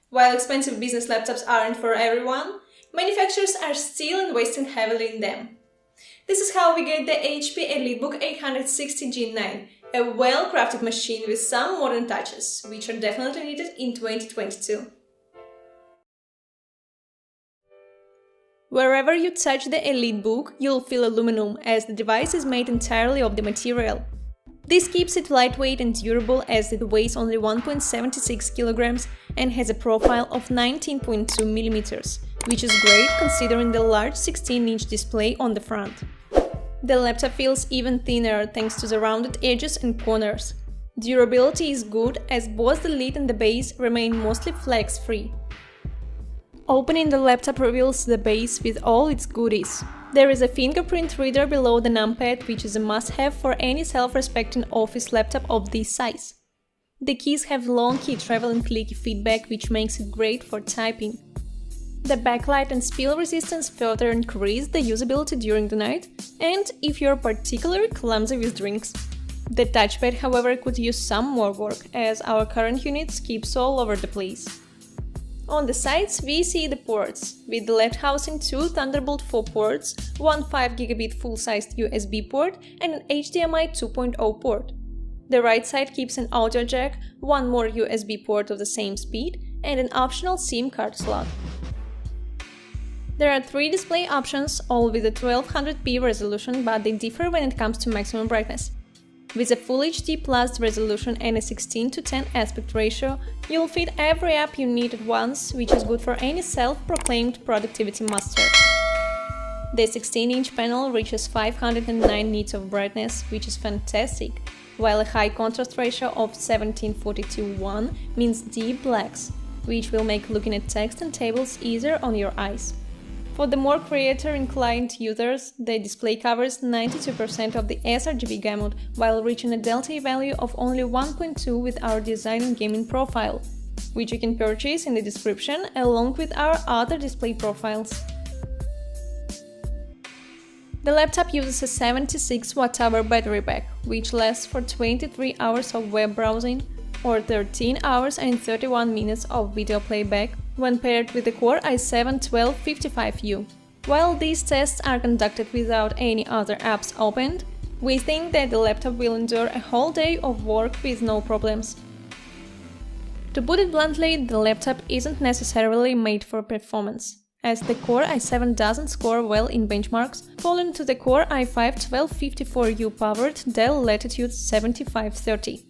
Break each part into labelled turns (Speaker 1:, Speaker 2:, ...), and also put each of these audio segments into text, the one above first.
Speaker 1: While expensive business laptops aren't for everyone, manufacturers are still investing heavily in them. This is how we get the HP EliteBook 860 Gen 9, a well-crafted machine with some modern touches, which are definitely needed in 2022. Wherever you touch the EliteBook, you'll feel aluminum, as the device is made entirely of the material. This keeps it lightweight and durable, as it weighs only 1.76 kilograms and has a profile of 19.2 millimeters, which is great considering the large 16-inch display on the front. The laptop feels even thinner thanks to the rounded edges and corners. Durability is good, as both the lid and the base remain mostly flex-free. Opening the laptop reveals the base with all its goodies. There is a fingerprint reader below the numpad, which is a must-have for any self-respecting office laptop of this size. The keys have long key travel and clicky feedback, which makes it great for typing. The backlight and spill resistance further increase the usability during the night, and if you're particularly clumsy with drinks. The touchpad, however, could use some more work, as our current unit skips all over the place. On the sides, we see the ports, with the left housing 2 Thunderbolt 4 ports, one 5GB full-sized USB port and an HDMI 2.0 port. The right side keeps an audio jack, one more USB port of the same speed, and an optional SIM card slot. There are 3 display options, all with a 1200p resolution, but they differ when it comes to maximum brightness. With a Full HD Plus resolution and a 16:10 aspect ratio, you'll fit every app you need at once, which is good for any self-proclaimed productivity master. The 16-inch panel reaches 509 nits of brightness, which is fantastic, while a high contrast ratio of 17:42:1 means deep blacks, which will make looking at text and tables easier on your eyes. For the more creator-inclined users, the display covers 92% of the sRGB gamut, while reaching a Delta value of only 1.2 with our design and gaming profile, which you can purchase in the description along with our other display profiles. The laptop uses a 76 Wh battery pack, which lasts for 23 hours of web browsing or 13 hours and 31 minutes of video playback when paired with the Core i7-1255U. While these tests are conducted without any other apps opened, we think that the laptop will endure a whole day of work with no problems. To put it bluntly, the laptop isn't necessarily made for performance, as the Core i7 doesn't score well in benchmarks, falling to the Core i5-1254U powered Dell Latitude 7530.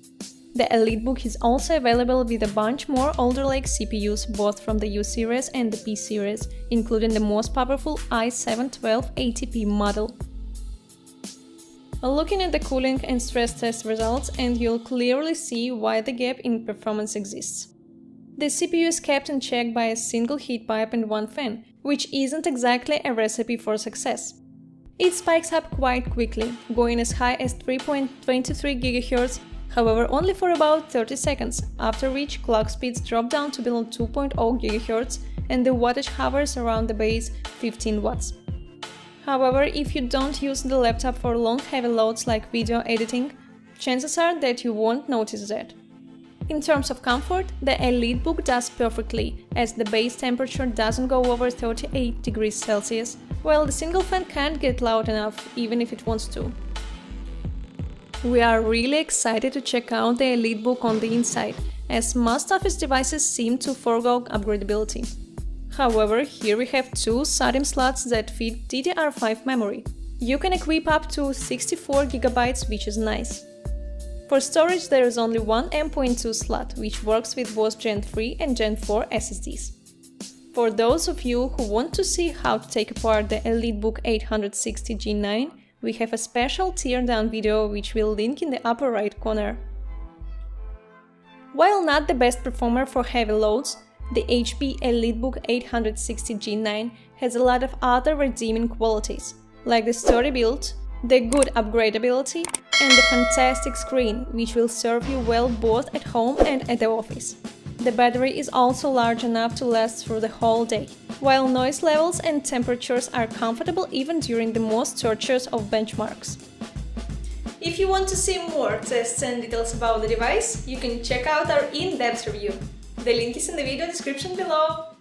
Speaker 1: The EliteBook is also available with a bunch more Alder Lake CPUs, both from the U series and the P series, including the most powerful i7-1280p model. Looking at the cooling and stress test results, and you'll clearly see why the gap in performance exists. The CPU is kept in check by a single heat pipe and one fan, which isn't exactly a recipe for success. It spikes up quite quickly, going as high as 3.23 GHz, however only for about 30 seconds, after which clock speeds drop down to below 2.0 GHz and the wattage hovers around the base 15 watts. However, if you don't use the laptop for long heavy loads like video editing, chances are that you won't notice that. In terms of comfort, the EliteBook does perfectly, as the base temperature doesn't go over 38 degrees Celsius, while the single fan can't get loud enough, even if it wants to. We are really excited to check out the EliteBook on the inside, as most office devices seem to forgo upgradability. However, here we have 2 SATA slots that feed DDR5 memory. You can equip up to 64 GB, which is nice. For storage, there is only one M.2 slot, which works with both Gen 3 and Gen 4 SSDs. For those of you who want to see how to take apart the EliteBook 860 Gen 9, we have a special teardown video which we'll link in the upper right corner. While not the best performer for heavy loads, the HP EliteBook 860 Gen 9 has a lot of other redeeming qualities, like the sturdy build, the good upgradability, and the fantastic screen, which will serve you well both at home and at the office. The battery is also large enough to last through the whole day, while noise levels and temperatures are comfortable even during the most torturous of benchmarks. If you want to see more tests and details about the device, you can check out our in-depth review. The link is in the video description below.